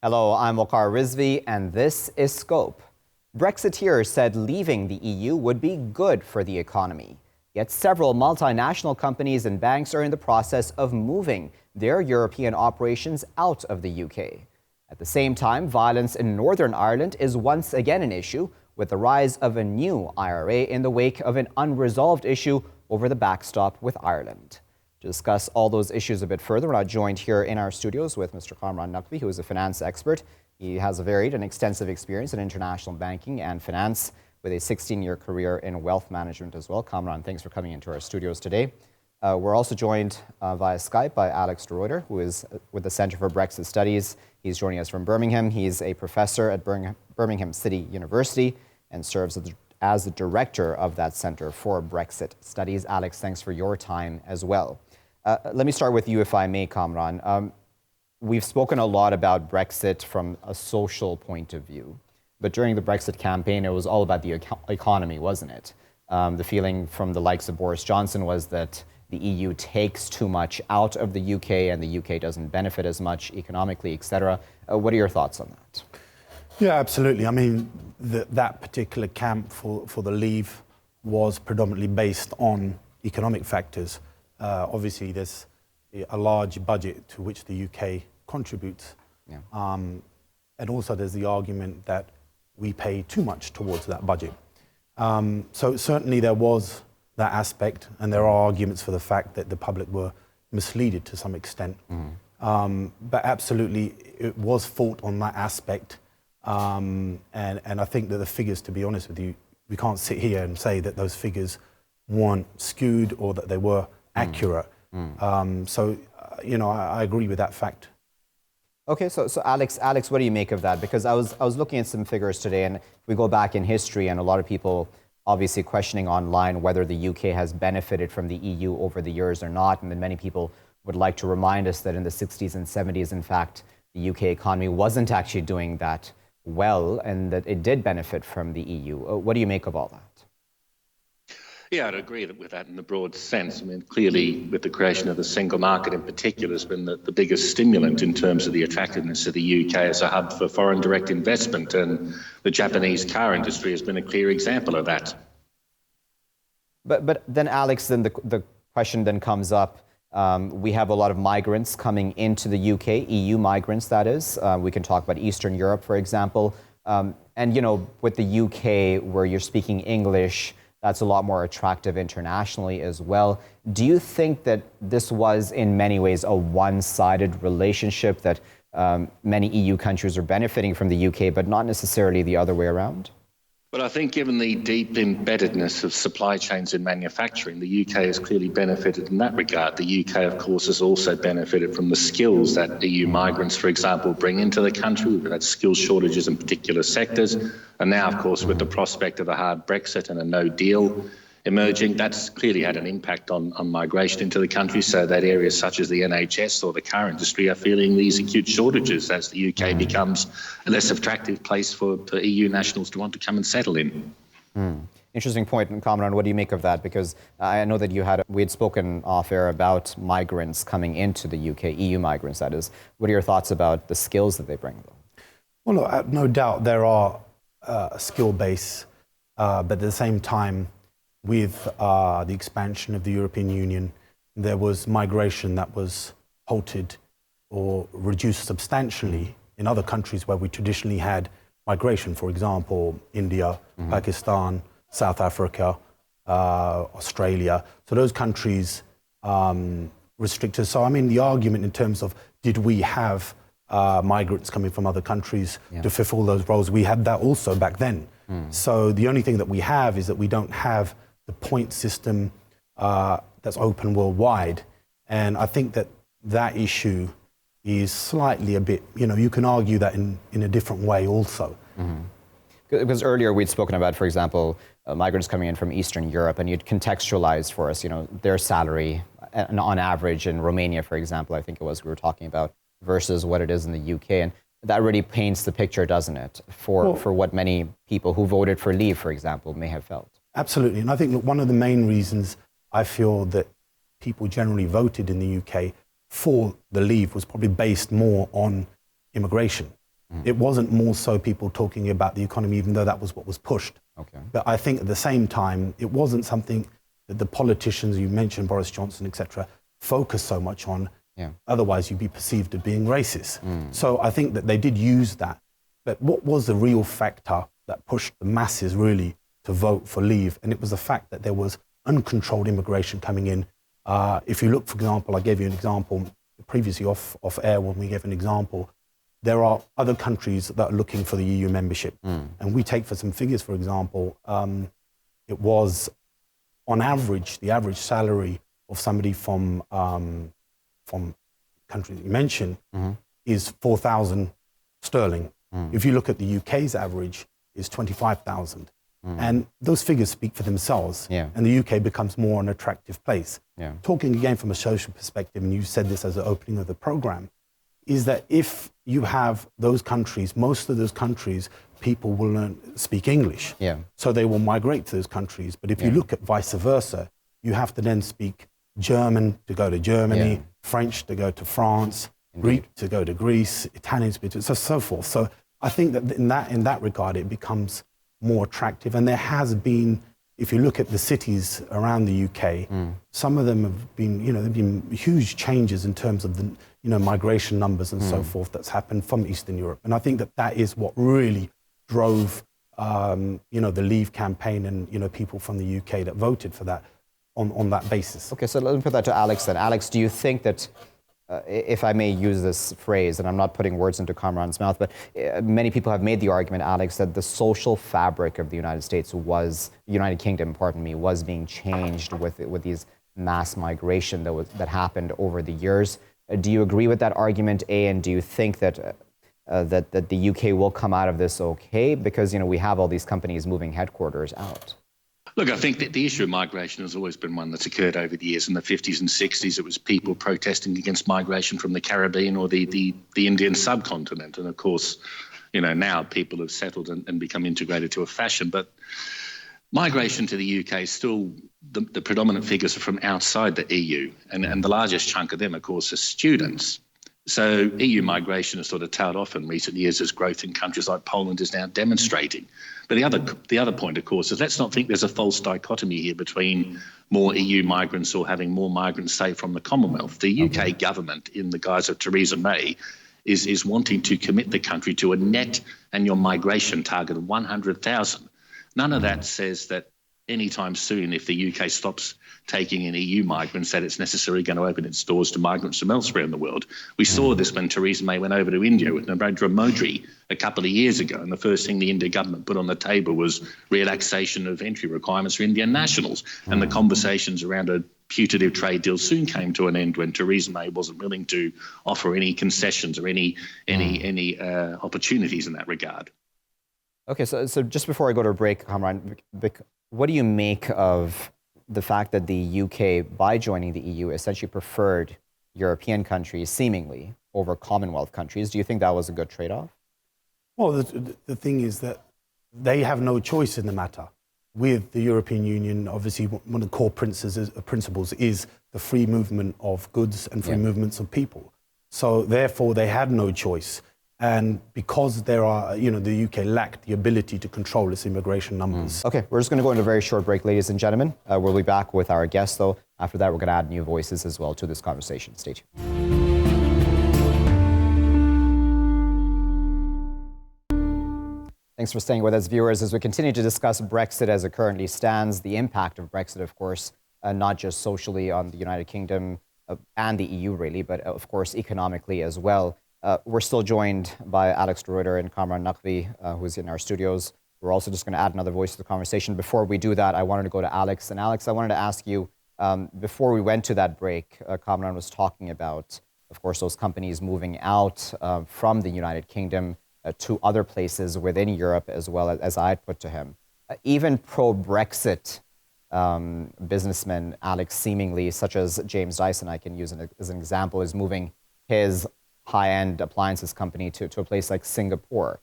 Hello, I'm Waqar Rizvi, and this is Scope. Brexiteers said leaving the EU would be good for the economy. Yet several multinational companies and banks are in the process of moving their European operations out of the UK. At the same time, violence in Northern Ireland is once again an issue, with the rise of a new IRA in the wake of an unresolved issue over the backstop with Ireland. To discuss all those issues a bit further, we're now joined here in our studios with Mr. Kamran Naqvi, who is a finance expert. He has a varied and extensive experience in international banking and finance, with a 16-year career in wealth management as well. Kamran, thanks for coming into our studios today. We're also joined via Skype by Alex de Ruyter, who is with the Center for Brexit Studies. He's joining us from Birmingham. He's a professor at Birmingham City University and serves as the director of that Center for Brexit Studies. Alex, thanks for your time as well. Let me start with you, if I may, Kamran. We've spoken a lot about Brexit from a social point of view, but during the Brexit campaign, it was all about the economy, wasn't it? The feeling from the likes of Boris Johnson was that the EU takes too much out of the UK and the UK doesn't benefit as much economically, etc. What are your thoughts on that? Yeah, absolutely. I mean, that particular camp for the leave was predominantly based on economic factors. Obviously, there's a large budget to which the UK contributes. Yeah. And also there's the argument that we pay too much towards that budget. So certainly there was that aspect, and there are arguments for the fact that the public were misleaded to some extent. But absolutely, it was fought on that aspect. And I think that the figures, to be honest with you, we can't sit here and say that those figures weren't skewed or that they were accurate. So, you know, I agree with that fact. Okay, so Alex, what do you make of that? Because I was looking at some figures today, and we go back in history, and a lot of people obviously questioning online whether the UK has benefited from the EU over the years or not. And then many people would like to remind us that in the 60s and 70s, in fact, the UK economy wasn't actually doing that well, and that it did benefit from the EU. What do you make of all that? Yeah, I'd agree with that in the broad sense. I mean, clearly, with the creation of the single market in particular, has been the biggest stimulant in terms of the attractiveness of the UK as a hub for foreign direct investment. And the Japanese car industry has been a clear example of that. But then, Alex, then the question then comes up. We have a lot of migrants coming into the UK, EU migrants, that is. We can talk about Eastern Europe, for example. And, you know, with the UK, where you're speaking English, that's a lot more attractive internationally as well. Do you think that this was in many ways a one-sided relationship, that many EU countries are benefiting from the UK, but not necessarily the other way around? Well, I think given the deep embeddedness of supply chains in manufacturing, the UK has clearly benefited in that regard. The UK, of course, has also benefited from the skills that EU migrants, for example, bring into the country. We've had skill shortages in particular sectors. And now, of course, with the prospect of a hard Brexit and a no deal emerging, that's clearly had an impact on migration into the country, so that areas such as the NHS or the car industry are feeling these acute shortages as the UK becomes a less attractive place for EU nationals to want to come and settle in. Interesting point. And Kamran, what do you make of that? Because I know that we had spoken off air about migrants coming into the UK, EU migrants, that is. What are your thoughts about the skills that they bring, though? Well, look, no doubt there are a skill base, but at the same time, with the expansion of the European Union, there was migration that was halted or reduced substantially in other countries where we traditionally had migration, for example, India, Pakistan, South Africa, Australia. So those countries restricted. So I mean, the argument in terms of did we have migrants coming from other countries to fulfill those roles, we had that also back then. So the only thing that we have is that we don't have the point system that's open worldwide. And I think that issue is slightly a bit, you know, you can argue that in a different way also. Because earlier we'd spoken about, for example, migrants coming in from Eastern Europe, and you'd contextualize for us, you know, their salary on average in Romania, for example, I think it was we were talking about, versus what it is in the UK. And that really paints the picture, doesn't it, for what many people who voted for leave, for example, may have felt. Absolutely. And I think that one of the main reasons I feel that people generally voted in the UK for the leave was probably based more on immigration. It wasn't more so people talking about the economy, even though that was what was pushed. Okay. But I think at the same time, it wasn't something that the politicians, you mentioned Boris Johnson, etc., focused so much on. Yeah. Otherwise, you'd be perceived as being racist. So I think that they did use that. But what was the real factor that pushed the masses really to vote for leave? And it was the fact that there was uncontrolled immigration coming in. If you look, for example, I gave you an example previously off air when we gave an example. There are other countries that are looking for the EU membership. And we take for some figures, for example, it was on average, the average salary of somebody from countries that you mentioned is 4,000 sterling. If you look at the UK's average, is 25,000. And those figures speak for themselves. And the UK becomes more an attractive place. Talking again from a social perspective, and you said this as the opening of the program, is that if you have those countries, most of those countries, people will speak English. So they will migrate to those countries. But if you look at vice versa, you have to then speak German to go to Germany, French to go to France, Greek to go to Greece, Italian to go to so forth. So I think that in that regard, it becomes more attractive. And there has been, if you look at the cities around the UK, some of them have been, there've been huge changes in terms of the, migration numbers and so forth that's happened from Eastern Europe. And I think that is what really drove, the Leave campaign and, people from the UK that voted for that on that basis. Okay, so let me put that to Alex then. Alex, do you think that, if I may use this phrase, and I'm not putting words into Kamran's mouth, but many people have made the argument, Alex, that the social fabric of the United Kingdom, was being changed with these mass migration that happened over the years. Do you agree with that argument, A, and do you think that that the UK will come out of this okay? Because, we have all these companies moving headquarters out. Look, I think that the issue of migration has always been one that's occurred over the years. In the 50s and 60s, it was people protesting against migration from the Caribbean or the Indian subcontinent. And of course, now people have settled and become integrated to a fashion. But migration to the UK is still, the predominant figures are from outside the EU. And the largest chunk of them, of course, are students. So EU migration has sort of tailed off in recent years as growth in countries like Poland is now demonstrating. But the other point, of course, is let's not think there's a false dichotomy here between more EU migrants or having more migrants, say, from the Commonwealth. The UK government, in the guise of Theresa May, is wanting to commit the country to a net annual migration target of 100,000. None of that says that anytime soon, if the UK stops taking in EU migrants, that it's necessarily going to open its doors to migrants from elsewhere in the world. We saw this when Theresa May went over to India with Narendra Modi a couple of years ago, and the first thing the India government put on the table was relaxation of entry requirements for Indian nationals. And the conversations around a putative trade deal soon came to an end when Theresa May wasn't willing to offer any concessions or any opportunities in that regard. Okay, so just before I go to a break, Kamran, what do you make of the fact that the UK, by joining the EU, essentially preferred European countries, seemingly, over Commonwealth countries? Do you think that was a good trade-off? Well, the thing is that they have no choice in the matter. With the European Union, obviously, one of the core principles is the free movement of goods and free movements of people. So therefore, they had no choice. And because the UK lacked the ability to control its immigration numbers. Okay, we're just going to go into a very short break, ladies and gentlemen. We'll be back with our guests, though. After that, we're going to add new voices as well to this conversation. Stay tuned. Thanks for staying with us, viewers, as we continue to discuss Brexit as it currently stands, the impact of Brexit, of course, not just socially on the United Kingdom and the EU, really, but of course, economically as well. We're still joined by Alex Ruyter and Kamran Naqvi, who's in our studios. We're also just going to add another voice to the conversation. Before we do that, I wanted to go to Alex. And Alex, I wanted to ask you, before we went to that break, Kamran was talking about, of course, those companies moving out from the United Kingdom to other places within Europe, as well as I put to him. Even pro-Brexit businessmen, Alex, seemingly, such as James Dyson, I can use as an example, is moving his high-end appliances company to a place like Singapore.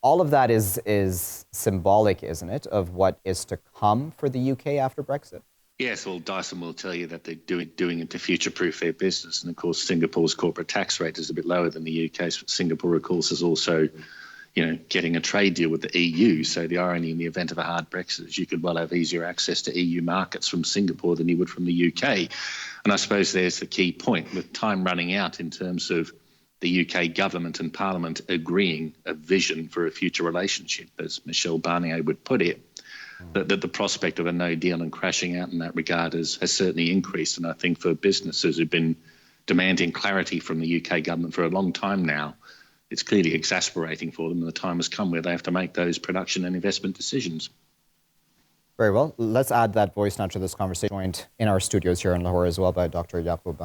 All of that is symbolic, isn't it, of what is to come for the UK after Brexit? Yes, well, Dyson will tell you that they're doing it to future-proof their business. And, of course, Singapore's corporate tax rate is a bit lower than the UK's. Singapore, of course, is also, getting a trade deal with the EU. So the irony in the event of a hard Brexit is you could well have easier access to EU markets from Singapore than you would from the UK. And I suppose there's the key point, with time running out in terms of the UK government and Parliament agreeing a vision for a future relationship, as Michel Barnier would put it. That the prospect of a no deal and crashing out in that regard has certainly increased. And I think for businesses who've been demanding clarity from the UK government for a long time now, it's clearly exasperating for them, and the time has come where they have to make those production and investment decisions. Very well. Let's add that voice now to this conversation, joined in our studios here in Lahore as well by Dr. Yaqoob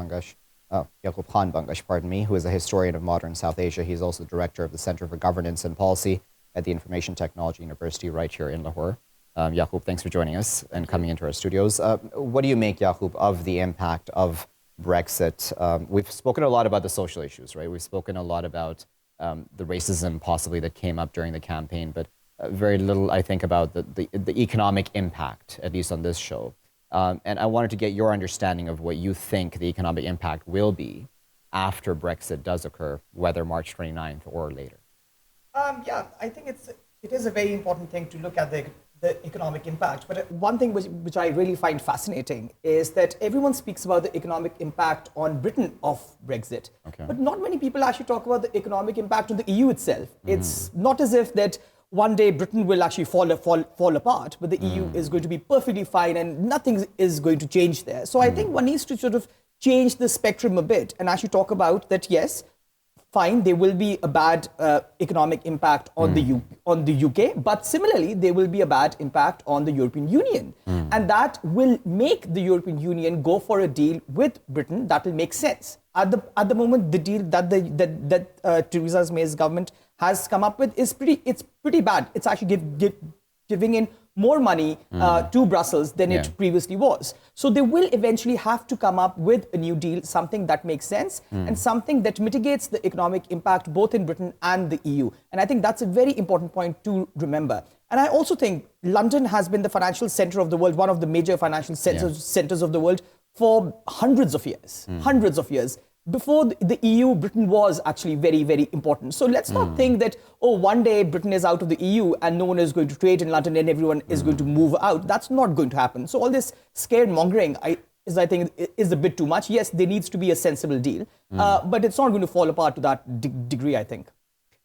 Khan Bangash, who is a historian of modern South Asia. He's also the director of the Center for Governance and Policy at the Information Technology University right here in Lahore. Yaqoob, thanks for joining us and coming into our studios. What do you make, Yaqoob, of the impact of Brexit? We've spoken a lot about the social issues, right? We've spoken a lot about the racism possibly that came up during the campaign, but very little, I think, about the economic impact, at least on this show. And I wanted to get your understanding of what you think the economic impact will be after Brexit does occur, whether March 29th or later. I think it is a very important thing to look at the economic impact. But one thing which I really find fascinating is that everyone speaks about the economic impact on Britain of Brexit. Okay. But not many people actually talk about the economic impact on the EU itself. It's not as if that one day Britain will actually fall apart, but the EU is going to be perfectly fine and nothing is going to change there. So I think one needs to sort of change the spectrum a bit and actually talk about that, yes, fine, there will be a bad economic impact on the UK, but similarly, there will be a bad impact on the European Union. And that will make the European Union go for a deal with Britain that will make sense. At the moment, the deal that Theresa May's government has come up with is pretty bad. It's actually giving in more money to Brussels than it previously was. So they will eventually have to come up with a new deal, something that makes sense and something that mitigates the economic impact both in Britain and the EU. And I think that's a very important point to remember. And I also think London has been the financial center of the world, one of the major financial centers of the world for hundreds of years. Before the EU, Britain was actually very, very important. So let's not think that, one day Britain is out of the EU and no one is going to trade in London and everyone is going to move out. That's not going to happen. So all this scaremongering, I think, is a bit too much. Yes, there needs to be a sensible deal, but it's not going to fall apart to that degree, I think.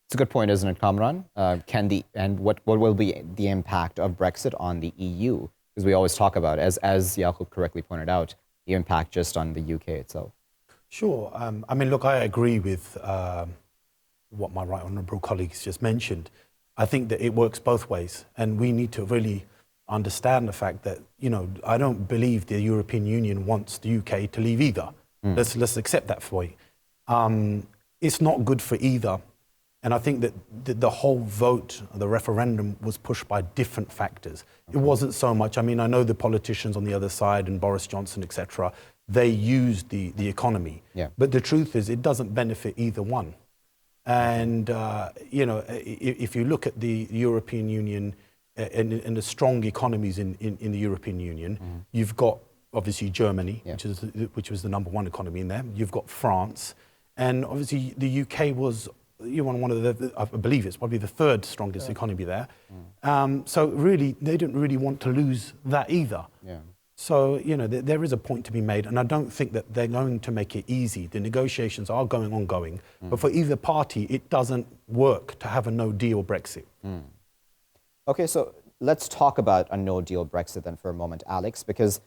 It's a good point, isn't it, Kamran? What will be the impact of Brexit on the EU? Because we always talk about, as Yaqoob correctly pointed out, the impact just on the UK itself. Sure. I agree with what my right honourable colleagues just mentioned. I think that it works both ways, and we need to really understand the fact that, I don't believe the European Union wants the UK to leave either. Let's accept that for you. It's not good for either. And I think that the whole vote, the referendum, was pushed by different factors. It wasn't so much, I know the politicians on the other side and Boris Johnson, etc., they used the economy. Yeah. But the truth is, it doesn't benefit either one. And, if you look at the European Union and the strong economies in the European Union, you've got, obviously, Germany, which was the number one economy in there. You've got France. And, obviously, the UK was one of the, I believe it's probably the third strongest economy there. So, really, they didn't really want to lose that either. Yeah. So, there is a point to be made, and I don't think that they're going to make it easy. The negotiations are ongoing, but for either party, it doesn't work to have a no-deal Brexit. Okay, so let's talk about a no-deal Brexit then for a moment, Alex, because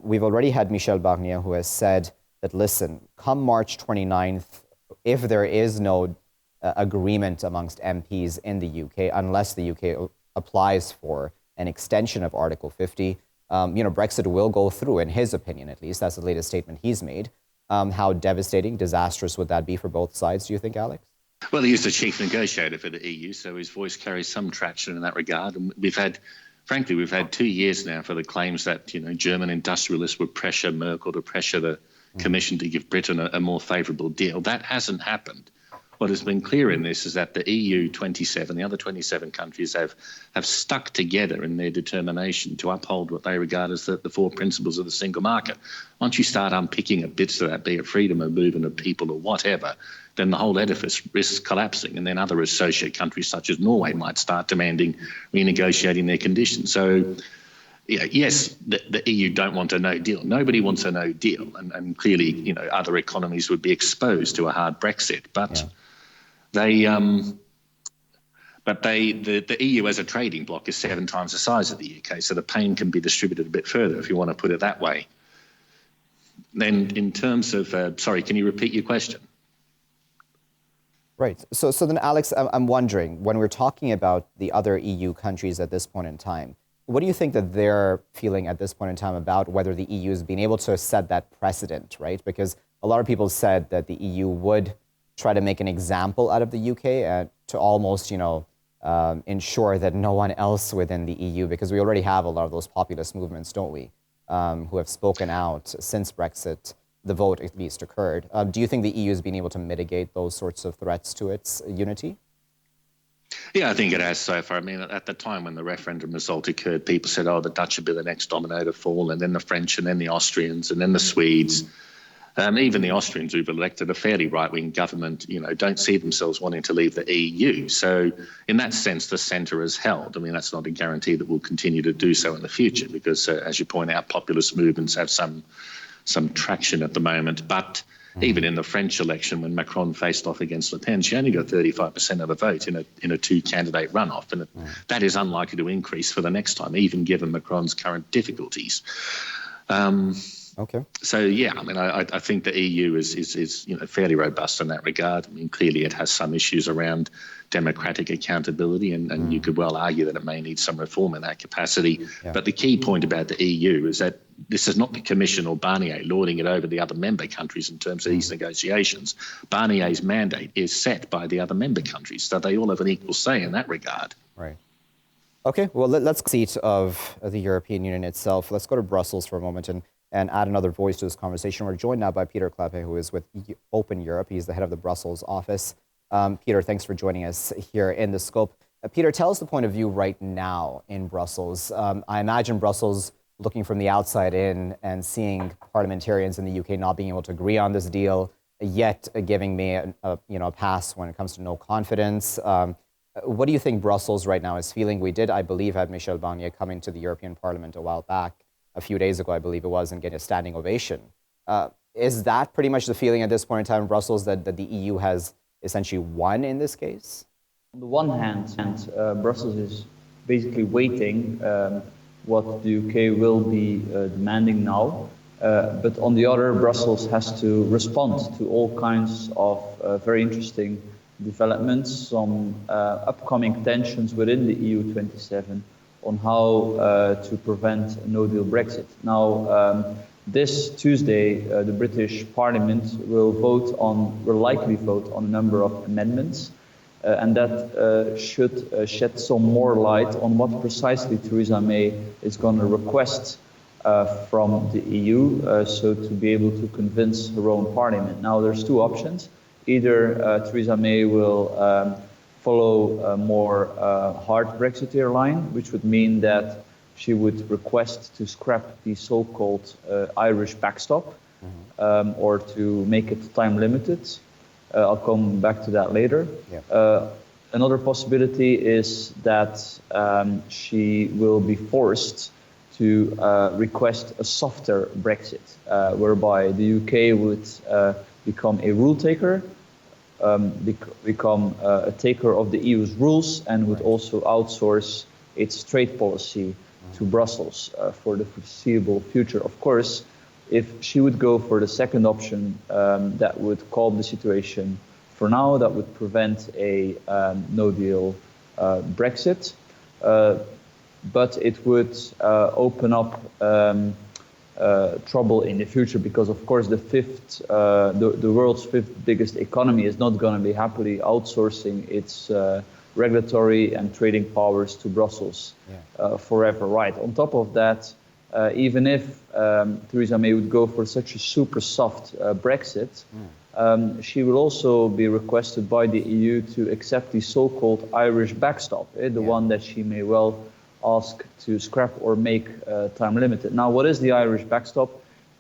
we've already had Michel Barnier who has said that, listen, come March 29th, if there is no agreement amongst MPs in the UK, unless the UK applies for an extension of Article 50, Brexit will go through, in his opinion at least. That's the latest statement he's made. How devastating, disastrous would that be for both sides, do you think, Alex? Well, he is the chief negotiator for the EU, so his voice carries some traction in that regard. And we've had 2 years now for the claims that, German industrialists would pressure Merkel to pressure the Commission to give Britain a more favourable deal. That hasn't happened. what has been clear in this is that the EU 27, the other 27 countries have stuck together in their determination to uphold what they regard as the four principles of the single market. Once you start unpicking bits of that, be it freedom of movement of people or whatever, then the whole edifice risks collapsing, and then other associate countries such as Norway might start demanding renegotiating their conditions. So, yes, the EU don't want a no deal. Nobody wants a no deal, and clearly, other economies would be exposed to a hard Brexit. But the EU as a trading bloc is 7 times the size of the UK, so the pain can be distributed a bit further, if you want to put it that way. Then, in terms of, sorry, can you repeat your question? Right. So then, Alex, I'm wondering, when we're talking about the other EU countries at this point in time, what do you think that they're feeling at this point in time about whether the EU has been able to set that precedent, right? Because a lot of people said that the EU would try to make an example out of the UK to almost, ensure that no one else within the EU, because we already have a lot of those populist movements, don't we, who have spoken out since Brexit, the vote at least occurred. Do you think the EU has been able to mitigate those sorts of threats to its unity? Yeah, I think it has so far. I mean, at the time when the referendum result occurred, people said, the Dutch would be the next domino to fall, and then the French, and then the Austrians, and then the Swedes. Even the Austrians, who've elected a fairly right-wing government, don't see themselves wanting to leave the EU. So in that sense, the centre has held. I mean, that's not a guarantee that we'll continue to do so in the future because, as you point out, populist movements have some traction at the moment. But even in the French election, when Macron faced off against Le Pen, she only got 35% of the vote in a 2-candidate runoff. And that is unlikely to increase for the next time, even given Macron's current difficulties. Okay. So, yeah, I mean, I think the EU is fairly robust in that regard. I mean, clearly it has some issues around democratic accountability, and you could well argue that it may need some reform in that capacity. Yeah. But the key point about the EU is that this is not the Commission or Barnier lording it over the other member countries in terms of these negotiations. Barnier's mandate is set by the other member countries, so they all have an equal say in that regard. Right. Okay, well, let's seat of the European Union itself. Let's go to Brussels for a moment and add another voice to this conversation. We're joined now by Pieter Cleppe, who is with Open Europe. He's the head of the Brussels office. Pieter, thanks for joining us here in the scope. Pieter, tell us the point of view right now in Brussels. I imagine Brussels looking from the outside in and seeing parliamentarians in the UK not being able to agree on this deal, yet giving me a pass when it comes to no confidence. What do you think Brussels right now is feeling? We did, I believe, have Michel Barnier coming to the European Parliament a while back, a few days ago, I believe it was, and get a standing ovation. Is that pretty much the feeling at this point in time in Brussels, that the EU has essentially won in this case? On the one hand, Brussels is basically waiting what the UK will be demanding now. But on the other, Brussels has to respond to all kinds of very interesting developments, some upcoming tensions within the EU 27 on how to prevent a no-deal Brexit. Now, this Tuesday, the British Parliament will likely vote on a number of amendments, and that should shed some more light on what precisely Theresa May is going to request from the EU, so to be able to convince her own parliament. Now, there's two options. Either Theresa May will follow a more hard Brexiteer line, which would mean that she would request to scrap the so-called Irish backstop, or to make it time limited. I'll come back to that later. Yeah. Another possibility is that she will be forced to request a softer Brexit, whereby the UK would become a rule taker, become a taker of the EU's rules, and would also outsource its trade policy to Brussels for the foreseeable future. Of course, if she would go for the second option, that would calm the situation for now, that would prevent a no-deal Brexit, but it would open up trouble in the future, because of course the world's fifth biggest economy is not going to be happily outsourcing its regulatory and trading powers to Brussels forever. Right. On top of that, even if Theresa May would go for such a super soft Brexit, she will also be requested by the EU to accept the so-called Irish backstop, the one that she may well ask to scrap or make time limited. Now, what is the Irish backstop?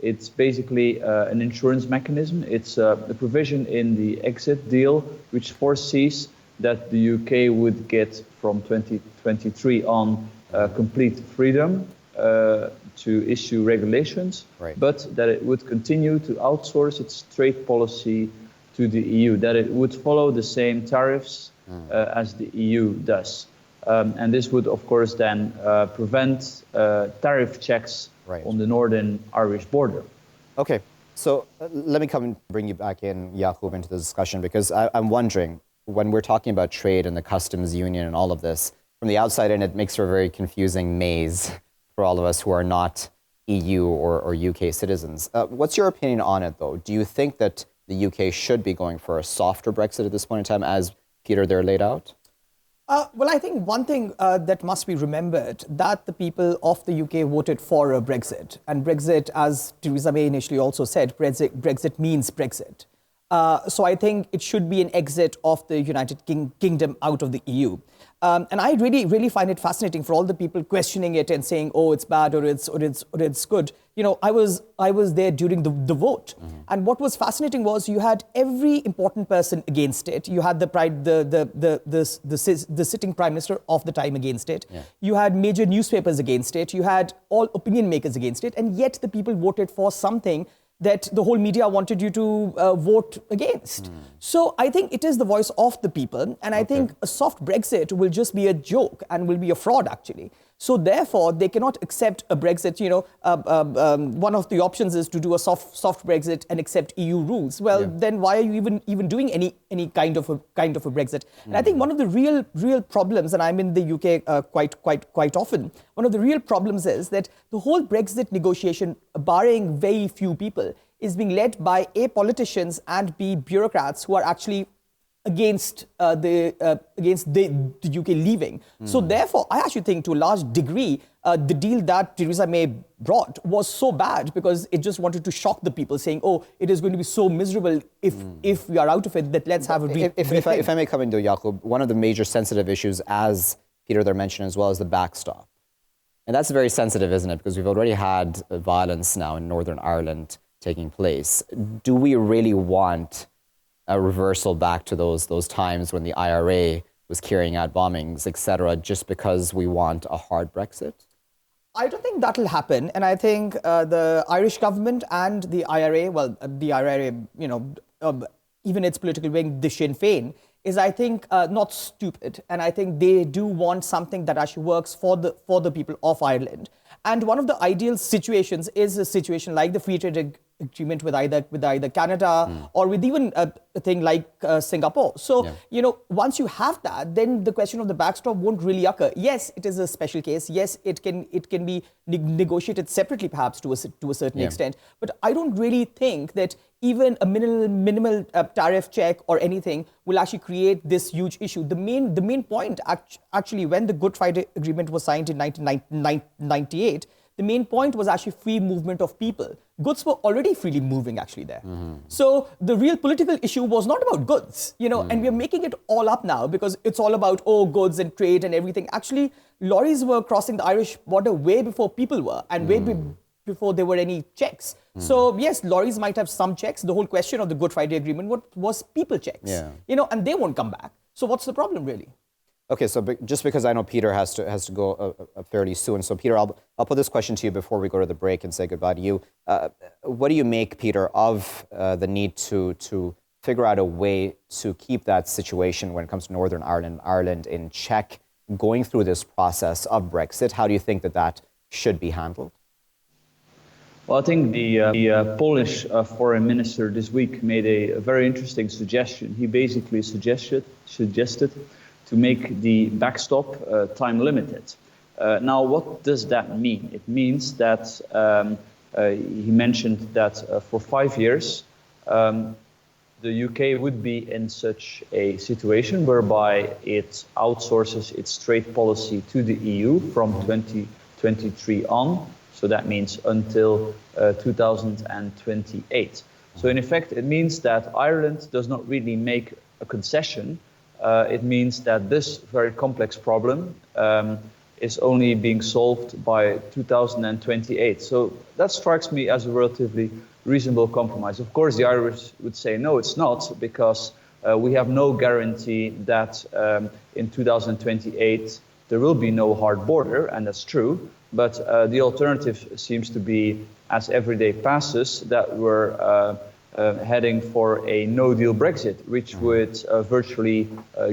It's basically an insurance mechanism. It's a provision in the exit deal which foresees that the UK would get from 2023 on complete freedom to issue regulations, but that it would continue to outsource its trade policy to the EU, that it would follow the same tariffs as the EU does. And this would, of course, then prevent tariff checks on the northern Irish border. Okay, so let me come and bring you back in, Yaqoob, into the discussion, because I'm wondering, when we're talking about trade and the customs union and all of this, from the outside in, it makes for a very confusing maze for all of us who are not EU or UK citizens. What's your opinion on it, though? Do you think that the UK should be going for a softer Brexit at this point in time, as Pieter there laid out? Well, I think one thing that must be remembered, that the people of the UK voted for a Brexit. And Brexit, as Theresa May initially also said, Brexit means Brexit. So I think it should be an exit of the United Kingdom out of the EU. And I really find it fascinating for all the people questioning it and saying, oh, it's bad or it's good. You know, I was there during the vote. And what was fascinating was you had every important person against it. You had the sitting prime minister of the time against it. Yeah. You had major newspapers against it. You had all opinion makers against it. And yet the people voted for something that the whole media wanted you to vote against. So I think it is the voice of the people. And I think a soft Brexit will just be a joke and will be a fraud, actually. So therefore, they cannot accept a Brexit. You know, one of the options is to do a soft Brexit and accept EU rules. Well, then why are you even doing any kind of a Brexit? And I think one of the real problems, and I'm in the UK quite often, one of the real problems is that the whole Brexit negotiation, barring very few people, is being led by A, politicians, and B, bureaucrats who are actually against the UK leaving. So therefore, I actually think to a large degree, the deal that Theresa May brought was so bad because it just wanted to shock the people, saying, oh, it is going to be so miserable if we are out of it, that let's have a if I may come into Yaqoob, one of the major sensitive issues, as Pieter there mentioned as well, is the backstop. And that's very sensitive, isn't it? Because we've already had violence now in Northern Ireland taking place. Do we really want a reversal back to those times when the IRA was carrying out bombings, etc., just because we want a hard Brexit? I don't think that'll happen. And I think the Irish government and the IRA, well, the IRA, you know, even its political wing, the Sinn Féin, is, I think, not stupid. And I think they do want something that actually works for the people of Ireland. And one of the ideal situations is a situation like the free trade agreement with either Canada or with even a thing like Singapore. So, you know, once you have that, then the question of the backstop won't really occur. Yes, it is a special case. Yes, it can be negotiated separately, perhaps to a certain extent. But I don't really think that even a minimal tariff check or anything will actually create this huge issue. The main point, actually, when the Good Friday Agreement was signed in 1998, the main point was actually free movement of people. Goods were already freely moving actually there. So the real political issue was not about goods, you know, and we're making it all up now because it's all about, oh, goods and trade and everything. Actually, lorries were crossing the Irish border way before people were and way before there were any checks. So yes, lorries might have some checks. The whole question of the Good Friday Agreement was people checks, you know, and they won't come back. So what's the problem really? Okay, so just because I know Pieter has to go fairly soon, so Pieter, I'll put this question to you before we go to the break and say goodbye to you. What do you make, Pieter, of the need to figure out a way to keep that situation when it comes to Northern Ireland in check, going through this process of Brexit? How do you think that should be handled? Well, I think the Polish foreign minister this week made a very interesting suggestion. He basically suggested to make the backstop time limited. Now, what does that mean? It means that he mentioned that for 5 years, the UK would be in such a situation whereby it outsources its trade policy to the EU from 2023 on. So that means until 2028. So in effect, it means that Ireland does not really make a concession. It means that this very complex problem is only being solved by 2028. So that strikes me as a relatively reasonable compromise. Of course, the Irish would say, no, it's not, because we have no guarantee that in 2028 there will be no hard border, and that's true. But the alternative seems to be, as every day passes, that we're heading for a no-deal Brexit, which would virtually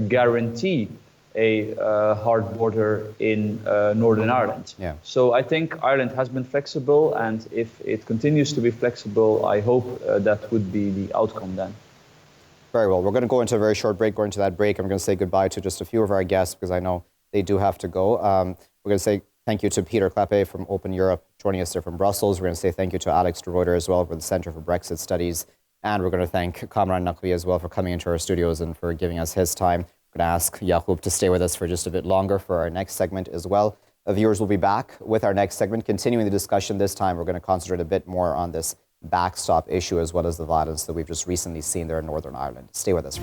guarantee a hard border in Northern Ireland. Yeah. So I think Ireland has been flexible, and if it continues to be flexible, I hope that would be the outcome then. Very well. We're going to go into a very short break. Going to that break, I'm going to say goodbye to just a few of our guests because I know they do have to go. We're going to say thank you to Pieter Cleppe from Open Europe, joining us there from Brussels. We're going to say thank you to Alex de Ruyter as well from the Centre for Brexit Studies. And we're going to thank Kamran Naqvi as well for coming into our studios and for giving us his time. We're going to ask Yaqoob to stay with us for just a bit longer for our next segment as well. Viewers will be back with our next segment. Continuing the discussion this time, we're going to concentrate a bit more on this backstop issue as well as the violence that we've just recently seen there in Northern Ireland. Stay with us.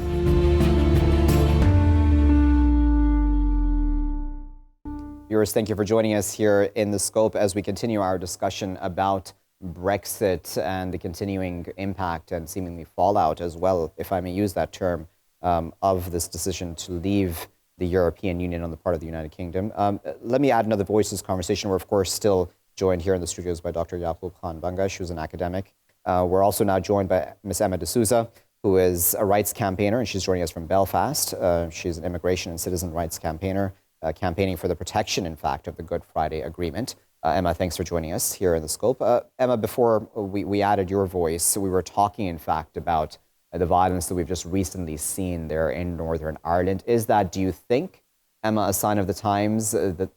Viewers, thank you for joining us here in The Scope as we continue our discussion about Brexit and the continuing impact and seemingly fallout as well, if I may use that term, of this decision to leave the European Union on the part of the United Kingdom. Let me add another voice to this conversation. We're, of course, still joined here in the studios by Dr. Yaqoob Khan Bangash, who's an academic. We're also now joined by Ms. Emma Desouza, who is a rights campaigner, and she's joining us from Belfast. She's an immigration and citizen rights campaigner, campaigning for the protection, in fact, of the Good Friday Agreement. Emma, thanks for joining us here in The Scope. Emma, before we added your voice, we were talking, in fact, about the violence that we've just recently seen there in Northern Ireland. Is that, do you think, Emma, a sign of the times? Do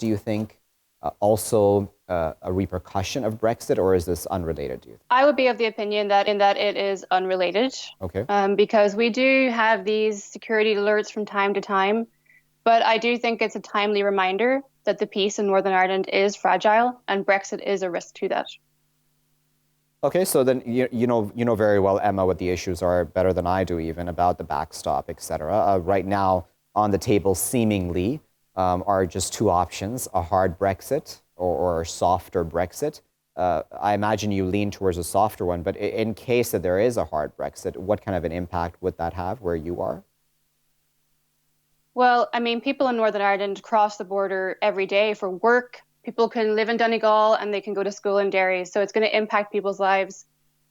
you think, also a repercussion of Brexit, or is this unrelated, do you think? I would be of the opinion that it is unrelated. Okay. Because we do have these security alerts from time to time, but I do think it's a timely reminder that the peace in Northern Ireland is fragile and Brexit is a risk to that. Okay, so then you know very well, Emma, what the issues are better than I do even about the backstop, etc. Right now on the table, seemingly, are just two options: a hard Brexit or a softer Brexit. I imagine you lean towards a softer one, but in case that there is a hard Brexit, what kind of an impact would that have where you are? Well, I mean, people in Northern Ireland cross the border every day for work. People can live in Donegal and they can go to school in Derry. So it's going to impact people's lives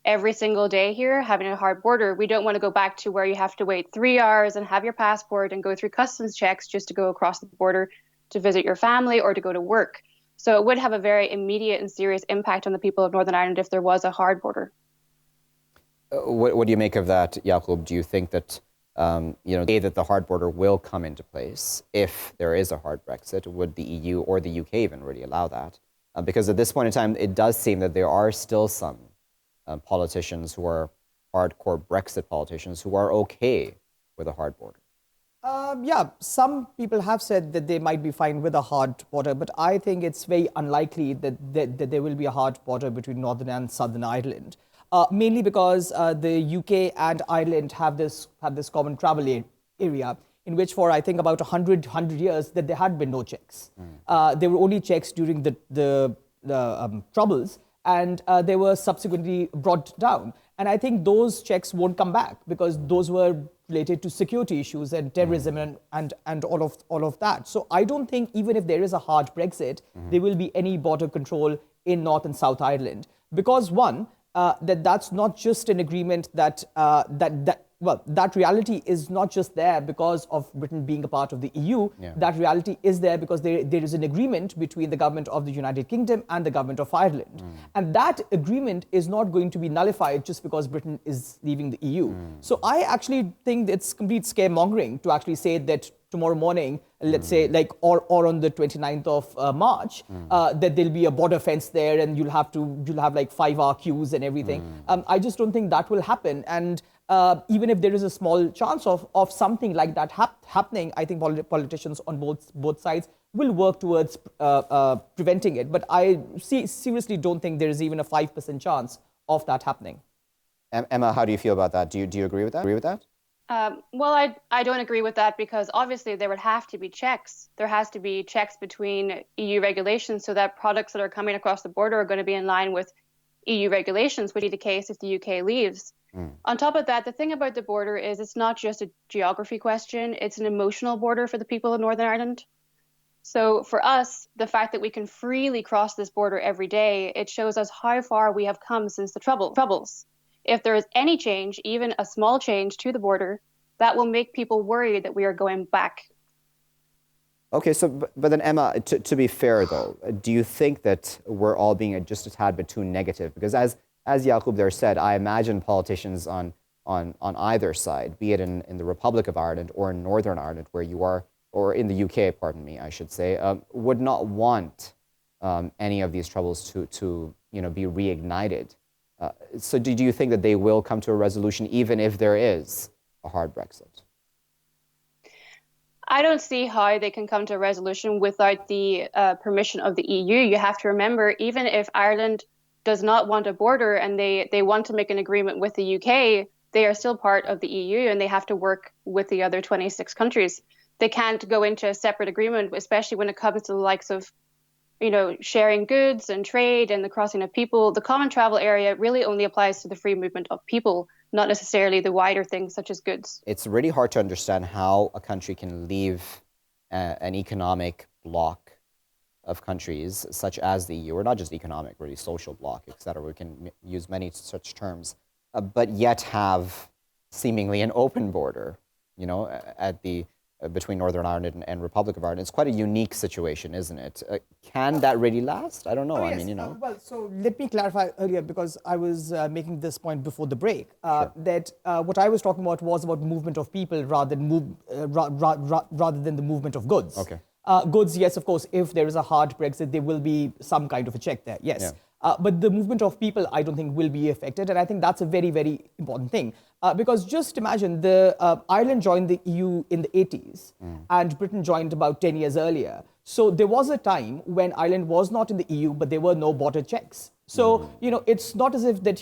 every single day here, having a hard border. We don't want to go back to where you have to wait 3 hours and have your passport and go through customs checks just to go across the border to visit your family or to go to work. So it would have a very immediate and serious impact on the people of Northern Ireland if there was a hard border. What do you make of that, Yaqoob? Do you think that that the hard border will come into place if there is a hard Brexit? Would the EU or the UK even really allow that? Because at this point in time, it does seem that there are still some politicians who are hardcore Brexit politicians who are okay with a hard border. Yeah, some people have said that they might be fine with a hard border, but I think it's very unlikely that there will be a hard border between Northern and Southern Ireland. Mainly because the UK and Ireland have this common travel area in which for I think about 100 years that there had been no checks. There were only checks during the Troubles, and they were subsequently brought down. And I think those checks won't come back because those were related to security issues and terrorism and all of that. So I don't think even if there is a hard Brexit, there will be any border control in North and South Ireland. Because one, that's not just an agreement that reality is not just there because of Britain being a part of the EU. Yeah. That reality is there because there is an agreement between the government of the United Kingdom and the government of Ireland. And that agreement is not going to be nullified just because Britain is leaving the EU. So I actually think it's complete scaremongering to actually say that tomorrow morning, let's say, or on the 29th of March, that there'll be a border fence there and you'll have like 5-hour queues and everything. I just don't think that will happen. And even if there is a small chance of something like that happening, I think politicians on both sides will work towards preventing it. But I seriously don't think there is even a 5% chance of that happening. Emma, how do you feel about that? Do you agree with that? Well, I don't agree with that because obviously there would have to be checks. There has to be checks between EU regulations so that products that are coming across the border are going to be in line with EU regulations, which would be the case if the UK leaves. On top of that, the thing about the border is it's not just a geography question, it's an emotional border for the people of Northern Ireland. So for us, the fact that we can freely cross this border every day, it shows us how far we have come since the Troubles. If there is any change, even a small change to the border, that will make people worried that we are going back. Okay, so but then Emma, to be fair though, do you think that we're all being just a tad bit too negative? Because as Yaqoob there said, I imagine politicians on either side, be it in the Republic of Ireland or in Northern Ireland where you are, or in the UK, pardon me, I should say, would not want any of these troubles to be reignited. So do you think that they will come to a resolution even if there is a hard Brexit? I don't see how they can come to a resolution without the permission of the EU. You have to remember, even if Ireland does not want a border and they want to make an agreement with the UK, they are still part of the EU and they have to work with the other 26 countries. They can't go into a separate agreement, especially when it comes to the likes of sharing goods and trade and the crossing of people. The common travel area really only applies to the free movement of people, not necessarily the wider things such as goods. It's really hard to understand how a country can leave an economic bloc of countries such as the EU, or not just economic, really social bloc, etc. We can use many such terms, but yet have seemingly an open border, at the between Northern Ireland and Republic of Ireland. It's quite a unique situation, isn't it? Can that really last? I don't know. Yes. Well, so let me clarify earlier, because I was making this point before the break, Sure. that what I was talking about was about movement of people rather than the movement of goods. Okay. Goods, yes, of course, if there is a hard Brexit, there will be some kind of a check there, yes. Yeah. But the movement of people, I don't think, will be affected. And I think that's a very, very important thing. Because just imagine, Ireland joined the EU in the 80s, and Britain joined about 10 years earlier. So there was a time when Ireland was not in the EU, but there were no border checks. So, it's not as if that,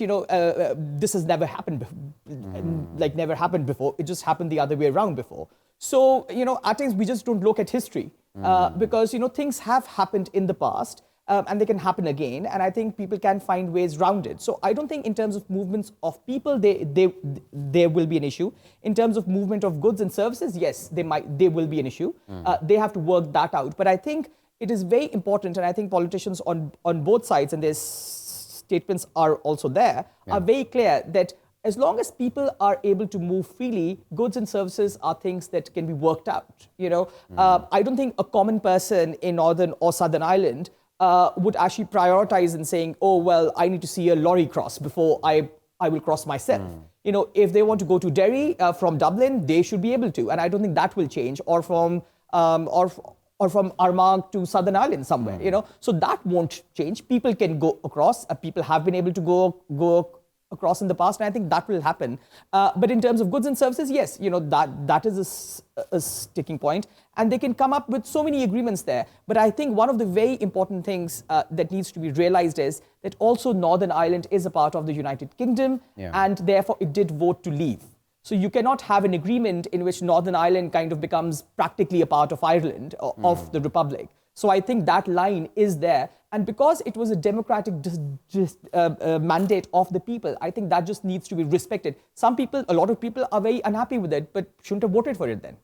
this has never happened, never happened before. It just happened the other way around before. So, at times we just don't look at history because, things have happened in the past. And they can happen again, and I think people can find ways around it. So I don't think in terms of movements of people, there will be an issue. In terms of movement of goods and services, yes, there will be an issue. They have to work that out. But I think it is very important, and I think politicians on both sides, and their statements are also there, are very clear that as long as people are able to move freely, goods and services are things that can be worked out. I don't think a common person in Northern or Southern Ireland would actually prioritize in saying, oh, well, I need to see a lorry cross before I will cross myself. If they want to go to Derry from Dublin, they should be able to. And I don't think that will change, or from Armagh to Southern Ireland somewhere, So that won't change. People can go across. People have been able to go across in the past, and I think that will happen. But in terms of goods and services, yes, that is a sticking point, and they can come up with so many agreements there. But I think one of the very important things that needs to be realized is that also Northern Ireland is a part of the United Kingdom, and therefore it did vote to leave. So you cannot have an agreement in which Northern Ireland kind of becomes practically a part of Ireland, of the Republic. So I think that line is there. And because it was a democratic mandate of the people, I think that just needs to be respected. A lot of people are very unhappy with it, but shouldn't have voted for it then.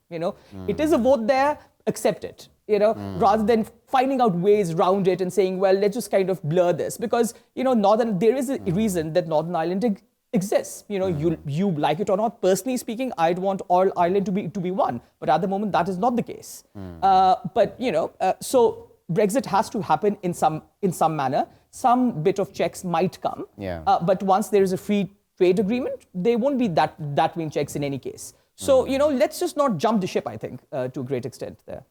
It is a vote there, accept it, rather than finding out ways around it and saying, well, let's just kind of blur this. Because, there is a reason that Northern Ireland exists. You like it or not. Personally speaking, I'd want all Ireland to be one. But at the moment, that is not the case. So Brexit has to happen in some manner. Some bit of checks might come. But once there is a free trade agreement, there won't be that many checks in any case. So, let's just not jump the ship, I think, to a great extent there.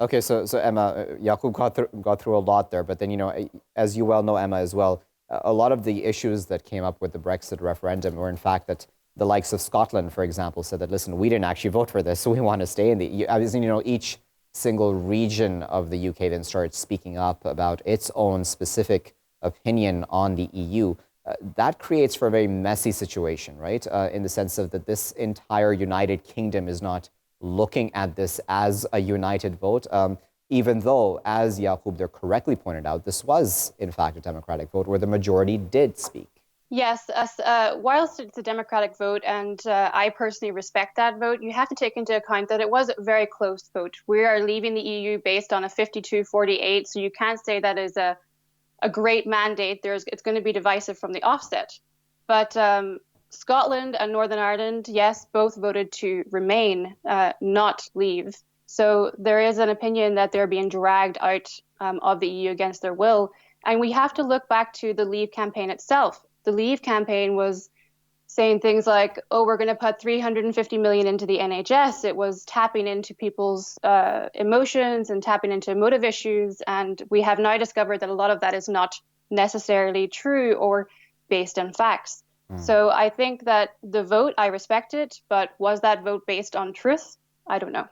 Okay, so Emma, Yaqoob got through a lot there, but then, as you well know, Emma, as well, a lot of the issues that came up with the Brexit referendum were in fact that the likes of Scotland, for example, said that, listen, we didn't actually vote for this, so we want to stay in the EU. Each single region of the UK then started speaking up about its own specific opinion on the EU. that creates for a very messy situation, right? In the sense of that this entire United Kingdom is not looking at this as a united vote, even though, as Yaqoob there correctly pointed out, this was in fact a democratic vote where the majority did speak. Yes, whilst it's a democratic vote, and I personally respect that vote, you have to take into account that it was a very close vote. We are leaving the EU based on a 52-48, so you can't say that is a great mandate. It's going to be divisive from the offset. But Scotland and Northern Ireland, yes, both voted to remain, not leave. So there is an opinion that they're being dragged out of the EU against their will. And we have to look back to the Leave campaign itself. The Leave campaign was saying things like, oh, we're going to put 350 million into the NHS. It was tapping into people's emotions and tapping into emotive issues. And we have now discovered that a lot of that is not necessarily true or based on facts. So I think that the vote, I respect it, but was that vote based on truth? I don't know.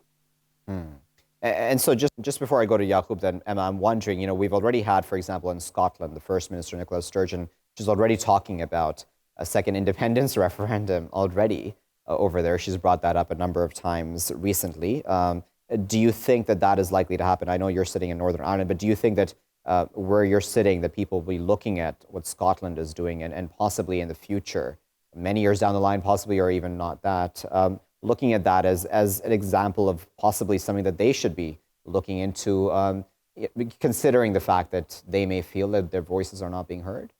And so just before I go to Yaqoob then, Emma, I'm wondering, we've already had, for example, in Scotland, the First Minister, Nicola Sturgeon, she's already talking about a second independence referendum already over there. She's brought that up a number of times recently. Do you think that that is likely to happen? I know you're sitting in Northern Ireland, but do you think that where you're sitting, that people will be looking at what Scotland is doing and possibly in the future, many years down the line, possibly, or even not that, looking at that as an example of possibly something that they should be looking into, considering the fact that they may feel that their voices are not being heard?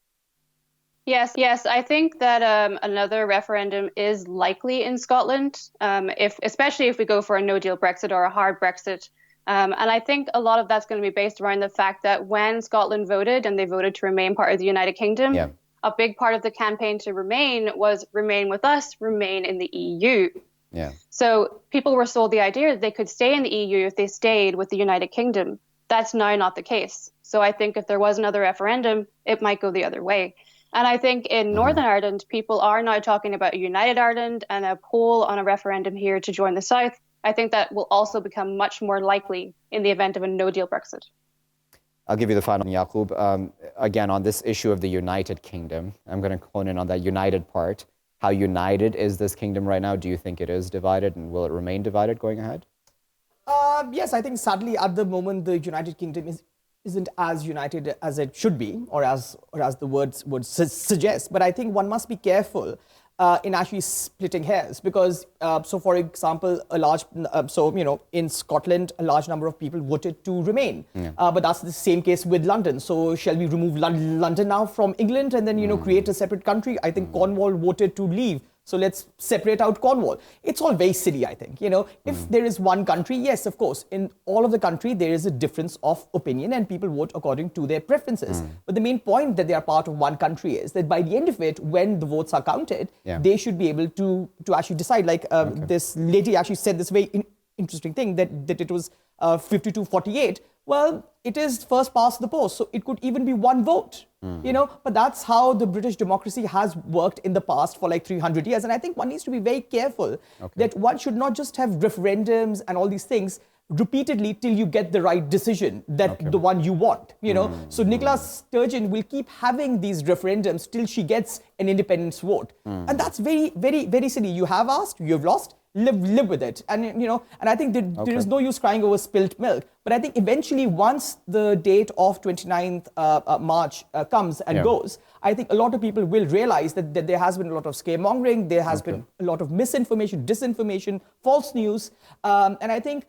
Yes, I think that another referendum is likely in Scotland, especially if we go for a no-deal Brexit or a hard Brexit. And I think a lot of that's going to be based around the fact that when Scotland voted, and they voted to remain part of the United Kingdom, a big part of the campaign to remain was remain with us, remain in the EU. So people were sold the idea that they could stay in the EU if they stayed with the United Kingdom. That's now not the case. So I think if there was another referendum, it might go the other way. And I think in Northern Ireland, people are now talking about a united Ireland and a poll on a referendum here to join the South. I think that will also become much more likely in the event of a no-deal Brexit. I'll give you the final, Yaqoob. Again, on this issue of the United Kingdom, I'm going to hone in on that united part. How united is this kingdom right now? Do you think it is divided, and will it remain divided going ahead? Yes, I think sadly at the moment the United Kingdom isn't as united as it should be, or as the words would suggest. But I think one must be careful in actually splitting hairs, because so for example, in Scotland, a large number of people voted to remain, but that's the same case with London. So shall we remove London now from England and then create a separate country? I think Cornwall voted to leave. So let's separate out Cornwall. It's all very silly, I think. If there is one country, yes, of course, in all of the country, there is a difference of opinion and people vote according to their preferences. But the main point that they are part of one country is that by the end of it, when the votes are counted, they should be able to actually decide. Like this lady actually said this very interesting thing, that it was 52-48. Well, it is first past the post, so it could even be one vote. But that's how the British democracy has worked in the past for like 300 years. And I think one needs to be very careful that one should not just have referendums and all these things repeatedly till you get the right decision, that the one you want, So Nicola Sturgeon will keep having these referendums till she gets an independence vote. And that's very, very, very silly. You have asked, you have lost, live with it. And, and I think that there is no use crying over spilt milk. But I think eventually once the date of 29th March comes and goes, I think a lot of people will realize that there has been a lot of scaremongering, there has been a lot of misinformation, disinformation, false news. And I think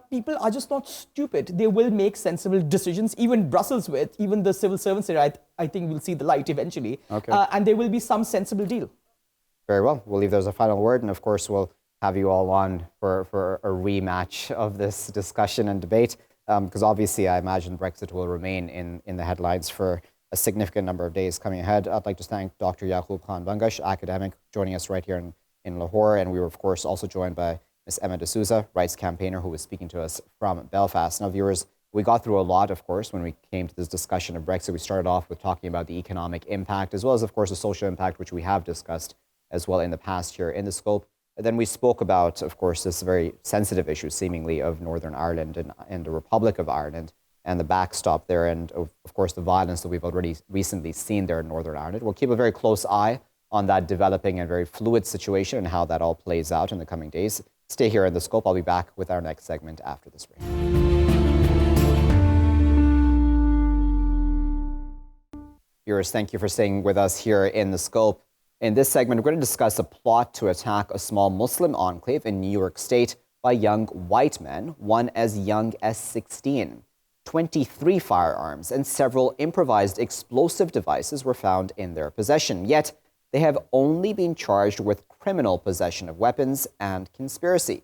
people are just not stupid. They will make sensible decisions. Even Brussels, even the civil servants there, I think will see the light eventually. And there will be some sensible deal. Very well. We'll leave those a final word. And of course, we'll have you all on for a rematch of this discussion and debate. Because obviously, I imagine Brexit will remain in the headlines for a significant number of days coming ahead. I'd like to thank Dr. Yaqoob Khan Bangash, academic, joining us right here in Lahore. And we were, of course, also joined by Ms. Emma Desouza, rights campaigner, who was speaking to us from Belfast. Now, viewers, we got through a lot, of course, when we came to this discussion of Brexit. We started off with talking about the economic impact, as well as, of course, the social impact, which we have discussed as well in the past here in the scope. And then we spoke about, of course, this very sensitive issue, seemingly, of Northern Ireland and the Republic of Ireland, and the backstop there, and of course the violence that we've already recently seen there in Northern Ireland. We'll keep a very close eye on that developing and very fluid situation and how that all plays out in the coming days. Stay here in The Scope. I'll be back with our next segment after this break. Viewers, thank you for staying with us here in The Scope. In this segment, we're going to discuss a plot to attack a small Muslim enclave in New York State by young white men, one as young as 16. 23 firearms and several improvised explosive devices were found in their possession, yet they have only been charged with criminal possession of weapons and conspiracy.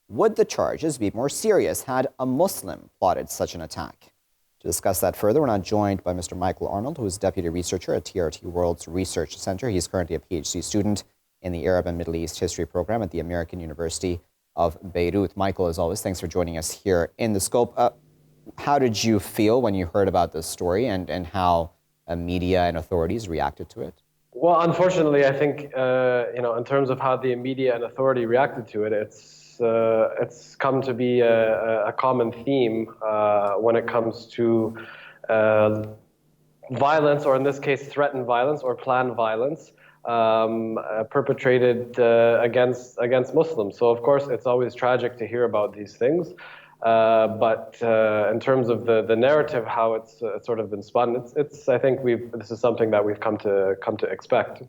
Would the charges be more serious had a Muslim plotted such an attack? To discuss that further, we're now joined by Mr. Michael Arnold, who is Deputy Researcher at TRT World's Research Center. He's currently a PhD student in the Arab and Middle East History program at the American University of Beirut. Michael, as always, thanks for joining us here in The Scope. How did you feel when you heard about this story and how media and authorities reacted to it? Well, unfortunately, I think in terms of how the media and authority reacted to it, it's come to be a common theme when it comes to violence, or in this case, threatened violence or planned violence perpetrated against Muslims. So, of course, it's always tragic to hear about these things. But in terms of the narrative, how it's sort of been spun, I think this is something that we've come to expect.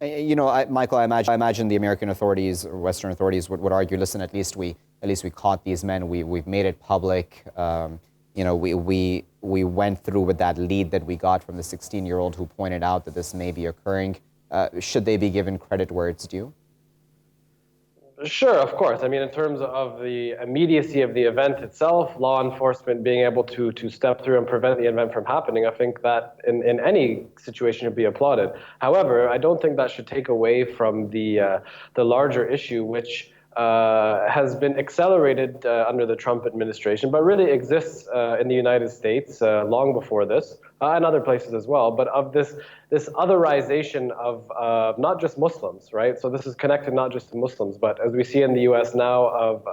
Michael, I imagine the American authorities or Western authorities would argue, listen, at least we caught these men. We've made it public. We went through with that lead that we got from the 16-year-old who pointed out that this may be occurring. Should they be given credit where it's due? Sure, of course. I mean, in terms of the immediacy of the event itself, law enforcement being able to step through and prevent the event from happening, I think that in any situation should be applauded. However, I don't think that should take away from the larger issue, which has been accelerated under the Trump administration, but really exists in the United States long before this, and other places as well, but of this otherization of not just Muslims, right? So this is connected not just to Muslims, but as we see in the US now, of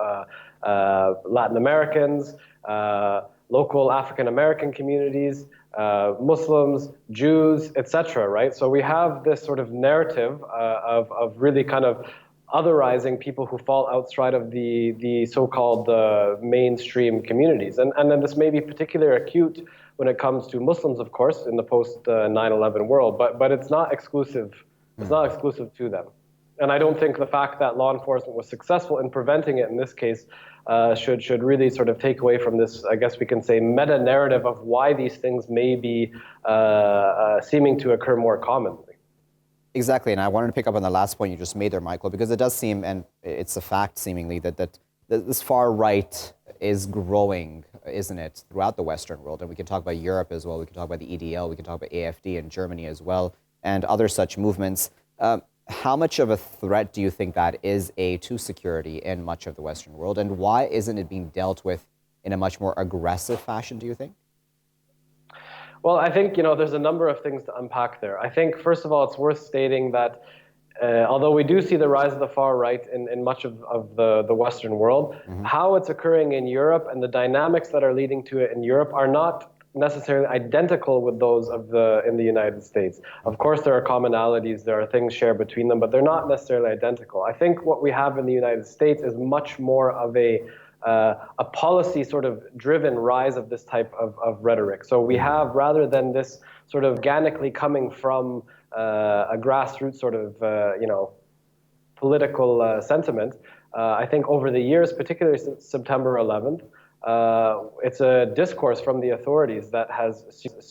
Latin Americans, local African American communities, Muslims, Jews, etc., right? So we have this sort of narrative of really kind of otherizing people who fall outside of the so-called mainstream communities. And then this may be particularly acute when it comes to Muslims, of course, in the post 9/11 world, but it's not exclusive. It's not exclusive to them. And I don't think the fact that law enforcement was successful in preventing it in this case should really sort of take away from this, I guess we can say, meta-narrative of why these things may be seeming to occur more commonly. Exactly, and I wanted to pick up on the last point you just made there, Michael, because it does seem, and it's a fact seemingly, that this far right is growing, isn't it, throughout the Western world. And we can talk about Europe as well, we can talk about the EDL, we can talk about AFD in Germany as well, and other such movements. How much of a threat do you think that is, to security in much of the Western world, and why isn't it being dealt with in a much more aggressive fashion, do you think? Well, I think, there's a number of things to unpack there. I think, first of all, it's worth stating that although we do see the rise of the far right in much of the Western world, how it's occurring in Europe and the dynamics that are leading to it in Europe are not necessarily identical with those in the United States. Of course, there are commonalities, there are things shared between them, but they're not necessarily identical. I think what we have in the United States is much more of a policy sort of driven rise of this type of rhetoric. So we have, rather than this sort of organically coming from a grassroots sort of, political sentiment, I think over the years, particularly since September 11th, it's a discourse from the authorities that has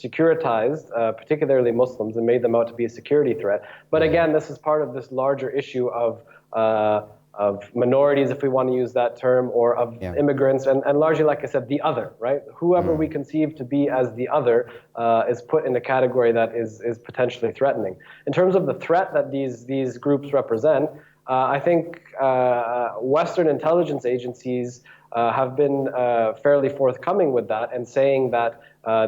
securitized, particularly Muslims, and made them out to be a security threat. But again, this is part of this larger issue of minorities, if we want to use that term, or of immigrants, and largely, like I said, the other, right? Whoever we conceive to be as the other is put in a category that is potentially threatening. In terms of the threat that these groups represent, I think Western intelligence agencies have been fairly forthcoming with that and saying that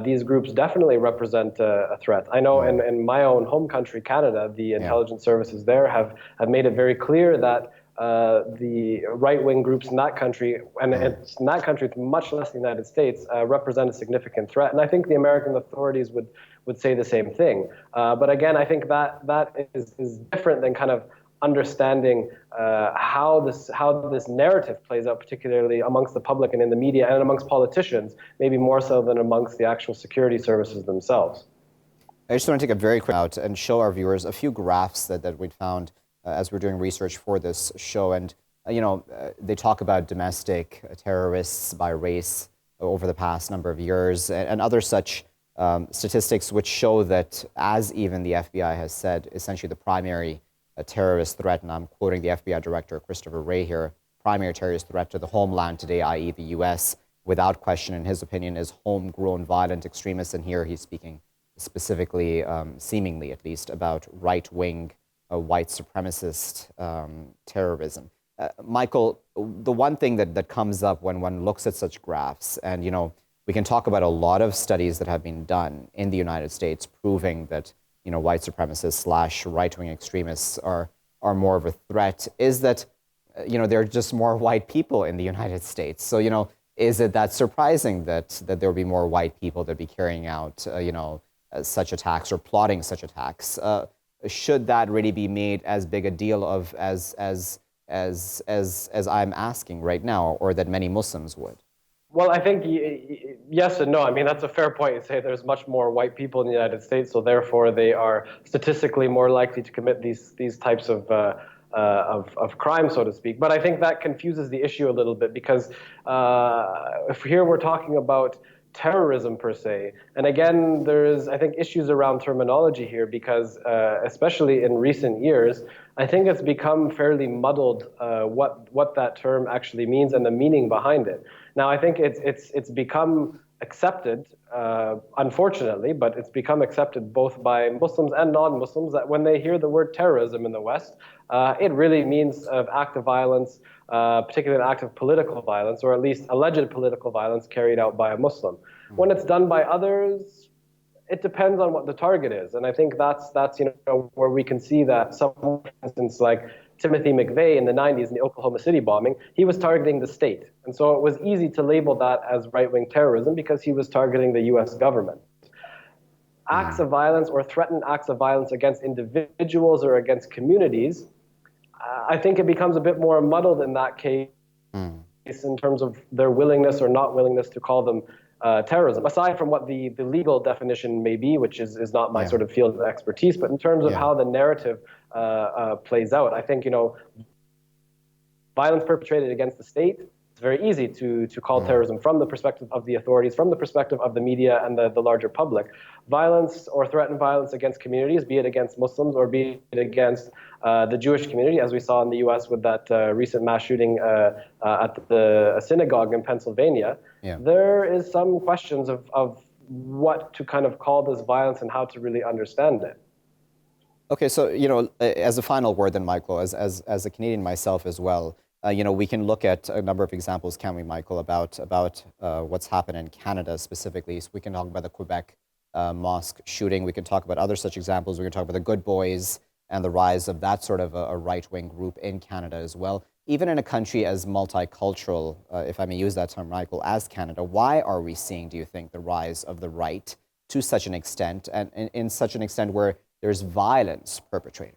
these groups definitely represent a threat. I know in my own home country, Canada, the intelligence services there have made it very clear that the right-wing groups in that country, and it's in that country, much less the United States, represent a significant threat. And I think the American authorities would say the same thing. But again, I think that is different than kind of understanding how this narrative plays out, particularly amongst the public and in the media and amongst politicians, maybe more so than amongst the actual security services themselves. I just want to take a very quick out and show our viewers a few graphs that we found as we're doing research for this show. And, they talk about domestic terrorists by race over the past number of years and other such statistics which show that, as even the FBI has said, essentially the primary terrorist threat, and I'm quoting the FBI Director Christopher Wray here, primary terrorist threat to the homeland today, i.e. the U.S., without question, in his opinion, is homegrown violent extremists. And here he's speaking specifically, seemingly at least, about right-wing white supremacist terrorism. Michael, the one thing that comes up when one looks at such graphs, and we can talk about a lot of studies that have been done in the United States proving that white supremacists / right-wing extremists are more of a threat, is that there are just more white people in the United States. So is it that surprising that there will be more white people that be carrying out such attacks or plotting such attacks? Should that really be made as big a deal of as I'm asking right now, or that many Muslims would? Well, I think yes and no. I mean, that's a fair point. You say there's much more white people in the United States, so therefore they are statistically more likely to commit these types of crime, so to speak. But I think that confuses the issue a little bit, because if here we're talking about terrorism per se, and again, there's, I think, issues around terminology here, because especially in recent years, I think it's become fairly muddled what that term actually means and the meaning behind it. Now, I think it's become accepted, unfortunately, but it's become accepted both by Muslims and non-Muslims that when they hear the word terrorism in the West, it really means an act of violence, particularly an act of political violence, or at least alleged political violence carried out by a Muslim. When it's done by others, it depends on what the target is. And I think that's where we can see that someone, for instance, like Timothy McVeigh in the 90s in the Oklahoma City bombing, he was targeting the state. And so it was easy to label that as right-wing terrorism because he was targeting the US government. Acts of violence or threatened acts of violence against individuals or against communities, I think it becomes a bit more muddled in that case in terms of their willingness or not willingness to call them terrorism, aside from what the legal definition may be, which is not my sort of field of expertise, but in terms of how the narrative plays out. I think, violence perpetrated against the state, it's very easy to call terrorism from the perspective of the authorities, from the perspective of the media and the larger public. Violence or threatened violence against communities, be it against Muslims or be it against the Jewish community, as we saw in the US with that recent mass shooting at a synagogue in Pennsylvania, there is some questions of what to kind of call this violence and how to really understand it. Okay, so, as a final word then, Michael, as a Canadian myself as well, we can look at a number of examples, can't we, Michael, about what's happened in Canada specifically. So we can talk about the Quebec mosque shooting. We can talk about other such examples. We can talk about the Good Boys and the rise of that sort of a right-wing group in Canada as well. Even in a country as multicultural, if I may use that term, Michael, as Canada, why are we seeing, do you think, the rise of the right to such an extent, and in such an extent where there's violence perpetrated?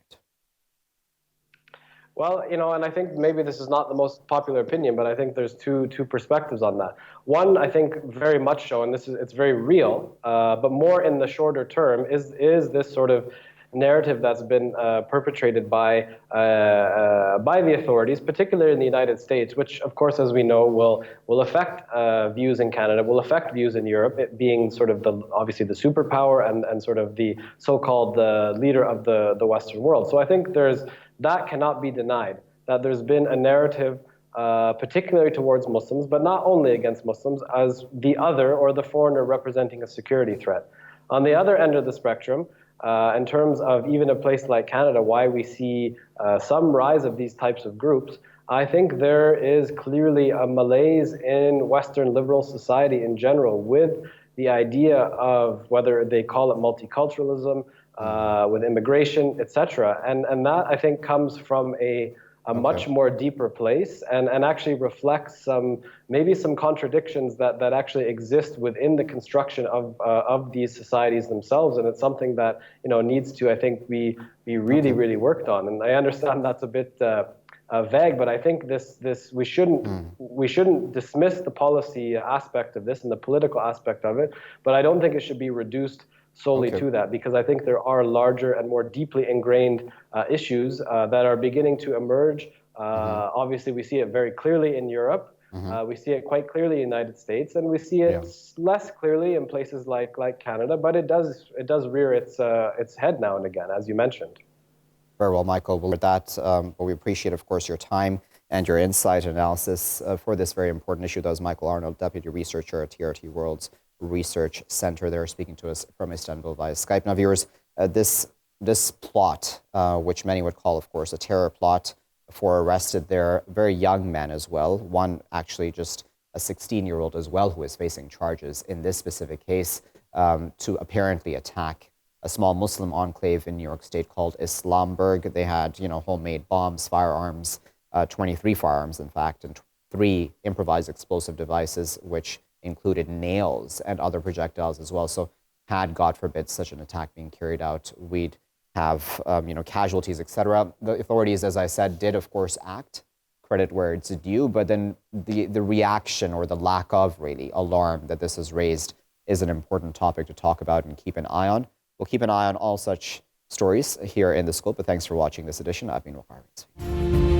Well, and I think maybe this is not the most popular opinion, but I think there's two perspectives on that. One, I think very much so, and it's very real, but more in the shorter term, is this sort of narrative that's been perpetrated by the authorities, particularly in the United States, which, of course, as we know, will affect views in Canada, will affect views in Europe, it being sort of obviously the superpower and sort of the so-called leader of the Western world. So I think that cannot be denied, that there's been a narrative, particularly towards Muslims, but not only against Muslims, as the other or the foreigner representing a security threat. On the other end of the spectrum, in terms of even a place like Canada, why we see some rise of these types of groups, I think there is clearly a malaise in Western liberal society in general with the idea of whether they call it multiculturalism, with immigration, etc. And that, I think, comes from a a much more deeper place and actually reflects maybe some contradictions that actually exist within the construction of these societies themselves. And it's something that, needs to, I think, be really, really worked on. And I understand that's a bit vague, but I think we shouldn't dismiss the policy aspect of this and the political aspect of it, but I don't think it should be reduced solely to that, because I think there are larger and more deeply ingrained issues that are beginning to emerge. Obviously, we see it very clearly in Europe. We see it quite clearly in the United States, and we see it less clearly in places like Canada. But it does rear its head now and again, as you mentioned. Very well, Michael. Well, with that, but we appreciate, of course, your time and your insight and analysis for this very important issue. That was Michael Arnold, Deputy Researcher at TRT World's Research Center. They're speaking to us from Istanbul via Skype. Now, viewers, this plot, which many would call, of course, a terror plot, for arrested there very young men as well. One actually just a 16-year-old as well, who is facing charges in this specific case to apparently attack a small Muslim enclave in New York State called Islamberg. They had, homemade bombs, firearms, 23 firearms, in fact, and 3 improvised explosive devices, which included nails and other projectiles as well. So had, God forbid, such an attack being carried out, we'd have, casualties, etc. The authorities, as I said, did, of course, act, credit where it's due, but then the reaction, or the lack of, really, alarm that this has raised is an important topic to talk about and keep an eye on. We'll keep an eye on all such stories here in The Scope, but thanks for watching this edition. I've been Waqar Rizvi.